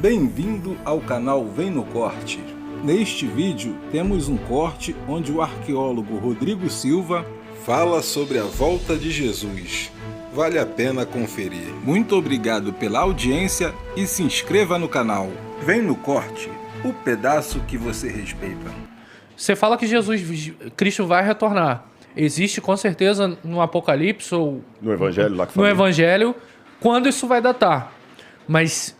Bem-vindo ao canal Vem no Corte. Neste vídeo temos um corte onde o arqueólogo Rodrigo Silva fala sobre a volta de Jesus. Vale a pena conferir. Muito obrigado pela audiência e se inscreva no canal. Vem no Corte, o pedaço que você respeita. Você fala que Cristo vai retornar. Existe com certeza no Apocalipse ou no Evangelho lá que no falei. Evangelho quando isso vai datar. Mas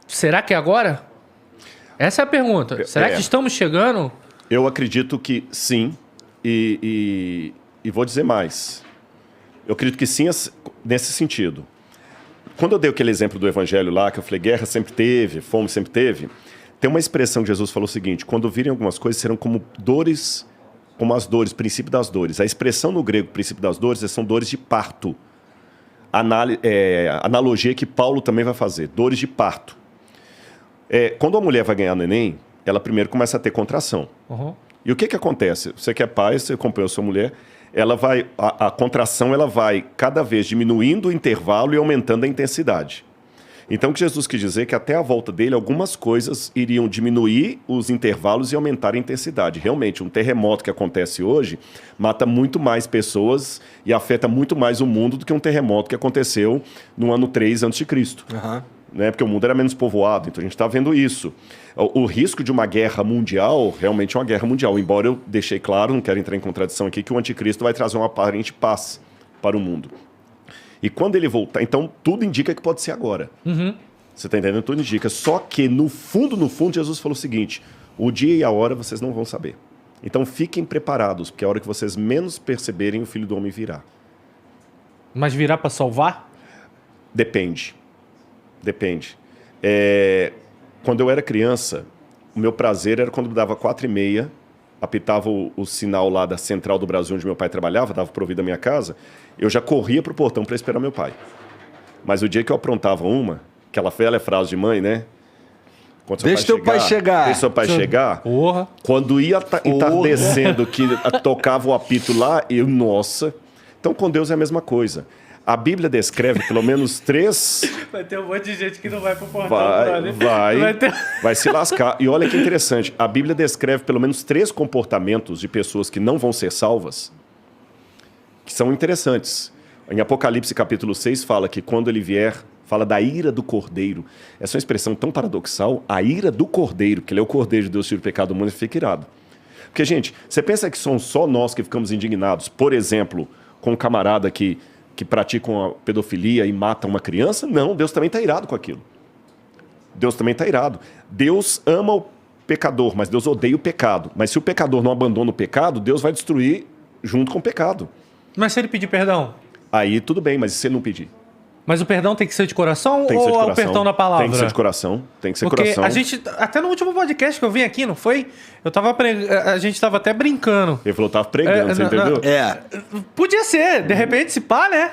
será que é agora? Essa é a pergunta. Será que estamos chegando? Eu acredito que sim, e vou dizer mais. Eu acredito que sim nesse sentido. Quando eu dei aquele exemplo do Evangelho lá, que eu falei, guerra sempre teve, fome sempre teve, tem uma expressão que Jesus falou o seguinte: quando virem algumas coisas, serão como dores, como as dores, princípio das dores. A expressão no grego, princípio das dores, são dores de parto. Analogia que Paulo também vai fazer, dores de parto. Quando a mulher vai ganhar neném, ela primeiro começa a ter contração. Uhum. E o que acontece? Você que é pai, você acompanha a sua mulher, a contração ela vai cada vez diminuindo o intervalo e aumentando a intensidade. Então o que Jesus quis dizer é que até a volta dele, algumas coisas iriam diminuir os intervalos e aumentar a intensidade. Realmente, um terremoto que acontece hoje mata muito mais pessoas e afeta muito mais o mundo do que um terremoto que aconteceu no ano 3 a.C. Uhum. Né? Porque o mundo era menos povoado, então a gente está vendo isso. O risco de uma guerra mundial, realmente é uma guerra mundial, embora eu deixei claro, não quero entrar em contradição aqui, que o anticristo vai trazer uma aparente paz para o mundo. E quando ele voltar, então tudo indica que pode ser agora. Uhum. Você está entendendo? Tudo indica. Só que no fundo, Jesus falou o seguinte: o dia e a hora vocês não vão saber. Então fiquem preparados, porque a hora que vocês menos perceberem, o Filho do Homem virá. Mas virá para salvar? Depende. Quando eu era criança, o meu prazer era quando dava 4h30, apitava o sinal lá da Central do Brasil, onde meu pai trabalhava, dava para ouvir da minha casa, eu já corria pro portão para esperar meu pai. Mas o dia que eu aprontava aquela velha frase de mãe, né? Deixa teu pai chegar. Deixa seu pai chegar. Porra. Quando ia entardecendo, que tocava o apito lá, nossa. Então com Deus é a mesma coisa. A Bíblia descreve pelo menos 3... Vai ter um monte de gente que não vai pro portão. Vai se lascar. E olha que interessante, a Bíblia descreve pelo menos 3 comportamentos de pessoas que não vão ser salvas, que são interessantes. Em Apocalipse capítulo 6 fala que quando ele vier, fala da ira do Cordeiro. Essa é uma expressão tão paradoxal, a ira do Cordeiro, que ele é o Cordeiro de Deus, tira o pecado do mundo, e fica irado. Porque, gente, você pensa que são só nós que ficamos indignados, por exemplo, com um camarada que praticam a pedofilia e matam uma criança? Não, Deus também está irado com aquilo. Deus também está irado. Deus ama o pecador, mas Deus odeia o pecado. Mas se o pecador não abandona o pecado, Deus vai destruir junto com o pecado. Mas se ele pedir perdão? Aí tudo bem, mas e se ele não pedir? Mas o perdão tem que ser de coração tem que ou ser de coração. o perdão na palavra? Tem que ser de coração, tem que ser Porque coração. a gente, até no último podcast que eu vim aqui, não foi? A gente tava até brincando. Ele falou, tava pregando, você entendeu? Podia ser, de repente se pá, né?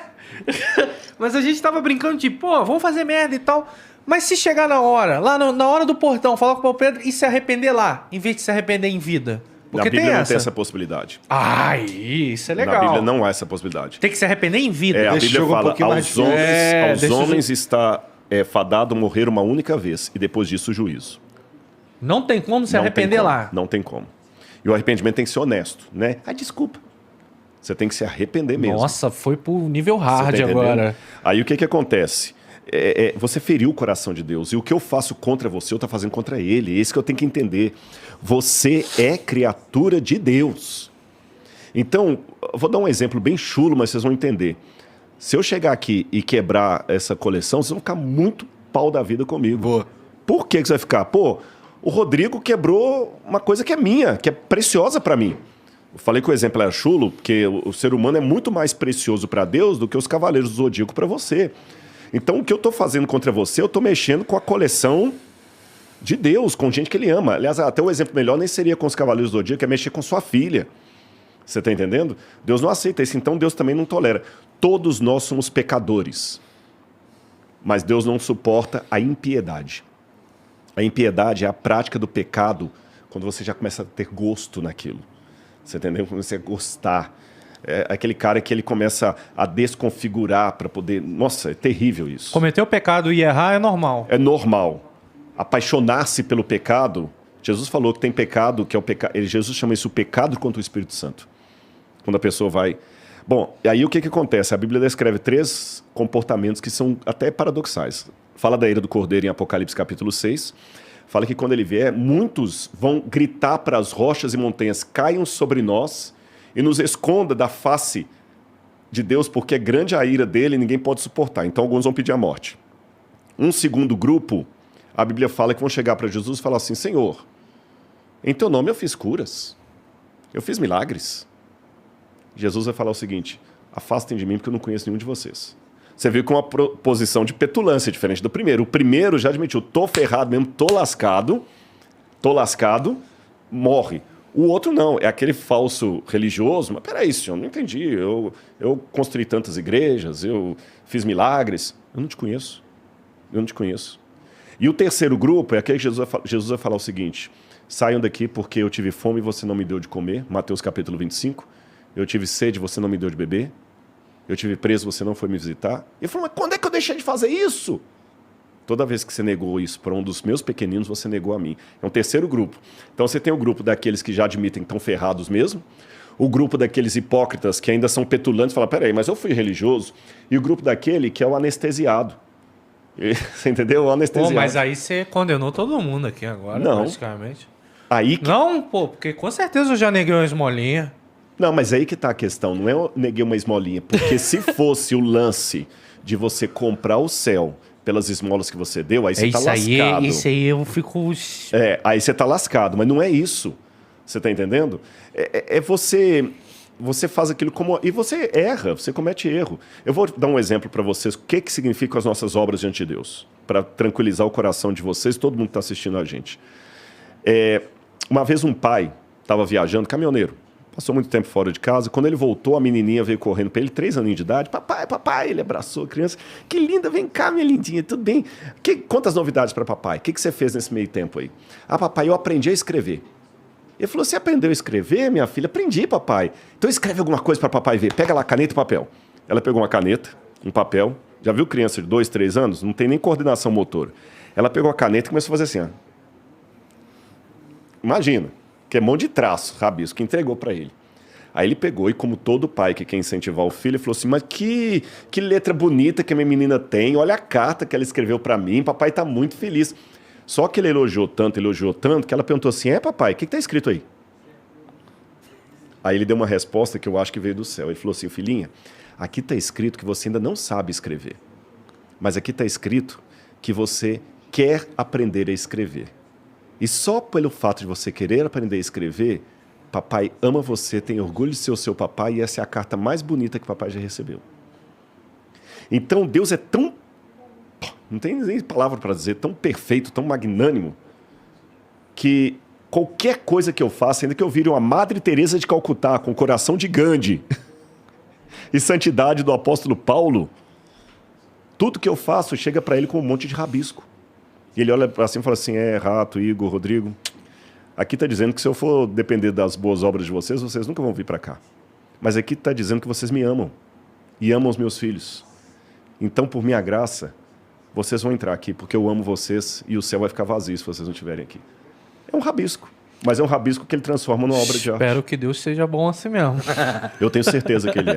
Mas a gente tava brincando de, vamos fazer merda e tal. Mas se chegar na hora, lá na hora do portão, falar com o Paulo Pedro e se arrepender lá, em vez de se arrepender em vida. Porque na Bíblia tem não tem essa possibilidade. Isso é legal. Na Bíblia não há essa possibilidade. Tem que se arrepender em vida. A Bíblia fala, aos homens está fadado morrer uma única vez, e depois disso o juízo. Não tem como se arrepender lá. Não tem como. E o arrependimento tem que ser honesto, né? Desculpa. Você tem que se arrepender mesmo. Nossa, foi pro nível hard agora. Aí o que acontece? Você feriu o coração de Deus. E o que eu faço contra você, eu estou fazendo contra ele. É isso que eu tenho que entender. Você é criatura de Deus. Então, eu vou dar um exemplo bem chulo, mas vocês vão entender. Se eu chegar aqui e quebrar essa coleção, vocês vão ficar muito pau da vida comigo. Boa. Por que você vai ficar? O Rodrigo quebrou uma coisa que é minha, que é preciosa para mim. Eu falei que o exemplo era chulo, porque o ser humano é muito mais precioso para Deus do que os cavaleiros do Zodíaco para você. Então, o que eu estou fazendo contra você, eu estou mexendo com a coleção de Deus, com gente que ele ama. Aliás, até o exemplo melhor nem seria com os cavaleiros do Zodíaco, é mexer com sua filha. Você está entendendo? Deus não aceita isso, então Deus também não tolera. Todos nós somos pecadores, mas Deus não suporta a impiedade. A impiedade é a prática do pecado quando você já começa a ter gosto naquilo. Você entendeu? Quando você gostar. É aquele cara que ele começa a desconfigurar para poder... Nossa, é terrível isso. Cometer o pecado e errar é normal. É normal. apaixonar-se pelo pecado, Jesus falou que tem pecado, que é o pecado. Jesus chama isso pecado contra o Espírito Santo. Quando a pessoa vai... Bom, e aí o que acontece? A Bíblia descreve 3 comportamentos que são até paradoxais. Fala da ira do Cordeiro em Apocalipse capítulo 6. Fala que quando ele vier, muitos vão gritar para as rochas e montanhas, caiam sobre nós e nos esconda da face de Deus, porque é grande a ira dele e ninguém pode suportar. Então alguns vão pedir a morte. Um segundo grupo, a Bíblia fala que vão chegar para Jesus e falar assim, Senhor, em teu nome eu fiz curas, eu fiz milagres. Jesus vai falar o seguinte, afastem de mim porque eu não conheço nenhum de vocês. Você viu com uma posição de petulância diferente do primeiro. O primeiro já admitiu, tô ferrado mesmo, tô lascado, morre. O outro não, é aquele falso religioso, mas peraí, senhor, não entendi, eu construí tantas igrejas, eu fiz milagres, eu não te conheço. E o terceiro grupo é aquele que Jesus vai falar o seguinte, saiam daqui porque eu tive fome e você não me deu de comer, Mateus capítulo 25, eu tive sede e você não me deu de beber, eu tive preso e você não foi me visitar. E ele falou, mas quando é que eu deixei de fazer isso? Toda vez que você negou isso para um dos meus pequeninos, você negou a mim. É um terceiro grupo. Então você tem o grupo daqueles que já admitem que estão ferrados mesmo, o grupo daqueles hipócritas que ainda são petulantes, falam, peraí, mas eu fui religioso, e o grupo daquele que é o anestesiado. Você entendeu? O anestesiado. Pô, mas aí você condenou todo mundo aqui agora, não. praticamente. Aí que... Não, pô, porque com certeza eu já neguei uma esmolinha. Não, mas aí que tá a questão, não é eu neguei uma esmolinha, porque se fosse o lance de você comprar o céu pelas esmolas que você deu, aí você tá lascado. Isso aí eu fico... Aí você tá lascado, mas não é isso. Você tá entendendo? Você faz aquilo como... E você erra, você comete erro. Eu vou dar um exemplo para vocês, o que significam as nossas obras diante de Deus, para tranquilizar o coração de vocês, todo mundo que está assistindo a gente. Uma vez um pai estava viajando, caminhoneiro, passou muito tempo fora de casa. Quando ele voltou, a menininha veio correndo para ele, 3 aninhos de idade. Papai, ele abraçou a criança. Que linda, vem cá, minha lindinha, tudo bem? Quantas novidades para papai? O que você fez nesse meio tempo aí? Ah, papai, eu aprendi a escrever. Ele falou, você aprendeu a escrever, minha filha? Aprendi, papai. Então escreve alguma coisa para papai ver. Pega lá caneta e papel. Ela pegou uma caneta, um papel. Já viu criança de 2, 3 anos? Não tem nem coordenação motora. Ela pegou a caneta e começou a fazer assim, ó. Imagina, que é mão de traço, rabisco, que entregou para ele. Aí ele pegou e, como todo pai que quer incentivar o filho, ele falou assim, mas que letra bonita que a minha menina tem, olha a carta que ela escreveu para mim, papai tá muito feliz. Só que ele elogiou tanto, que ela perguntou assim, papai, o que tá escrito aí? Aí ele deu uma resposta que eu acho que veio do céu. Ele falou assim, filhinha, aqui tá escrito que você ainda não sabe escrever, mas aqui tá escrito que você quer aprender a escrever. E só pelo fato de você querer aprender a escrever, papai ama você, tem orgulho de ser o seu papai, e essa é a carta mais bonita que papai já recebeu. Então Deus é tão, não tem nem palavra para dizer, tão perfeito, tão magnânimo, que qualquer coisa que eu faça, ainda que eu vire uma Madre Teresa de Calcutá, com o coração de Gandhi, e santidade do apóstolo Paulo, tudo que eu faço chega para ele com um monte de rabisco. E ele olha para cima e fala assim, Rato, Igor, Rodrigo, aqui está dizendo que se eu for depender das boas obras de vocês, vocês nunca vão vir para cá. Mas aqui está dizendo que vocês me amam e amam os meus filhos. Então, por minha graça, vocês vão entrar aqui, porque eu amo vocês e o céu vai ficar vazio se vocês não estiverem aqui. É um rabisco, mas é um rabisco que ele transforma numa obra de arte. Espero que Deus seja bom assim mesmo. Eu tenho certeza que ele é.